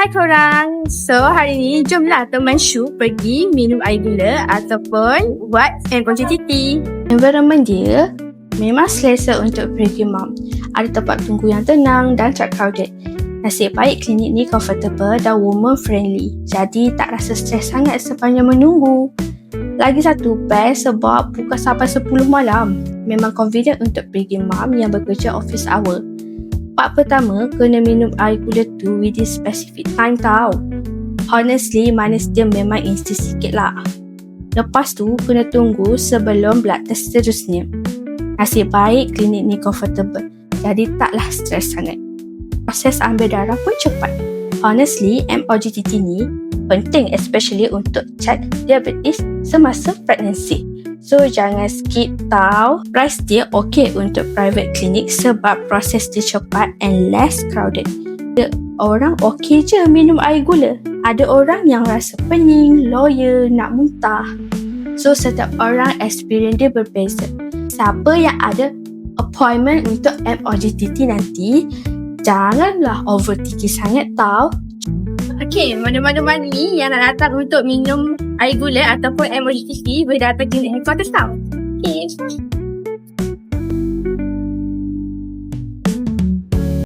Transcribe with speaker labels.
Speaker 1: Hai korang. So hari ni jomlah teman Shu pergi minum air gula ataupun buat MOGTT. Environment dia memang selesa untuk pre-mom. Ada tempat tunggu yang tenang dan tak crowded. Nasib baik klinik ni comfortable dan woman friendly. Jadi tak rasa stres sangat sepanjang menunggu. Lagi satu best sebab buka sampai 10 malam. Memang convenient untuk pre-mom yang bekerja office hour. Part pertama, kena minum air gula tu within specific time tau. Honestly, manis dia memang instant sikit lah. Lepas tu, kena tunggu sebelum blood test seterusnya. Nasib baik klinik ni comfortable, jadi taklah stres sangat. Proses ambil darah pun cepat. Honestly, MOGTT ni penting especially untuk check diabetes semasa pregnancy. So jangan skip tau. Price dia okay untuk private clinic sebab proses dia cepat and less crowded. Ada orang okay je minum air gula. Ada orang yang rasa pening, loya, nak muntah. So setiap orang experience dia berbeza. Siapa yang ada appointment untuk MOGTT nanti, janganlah overthinking sangat tau. Okay, mana-mana ni yang nak datang untuk minum air gula ataupun MOGTT boleh datang klinik headquarters tau. Okay.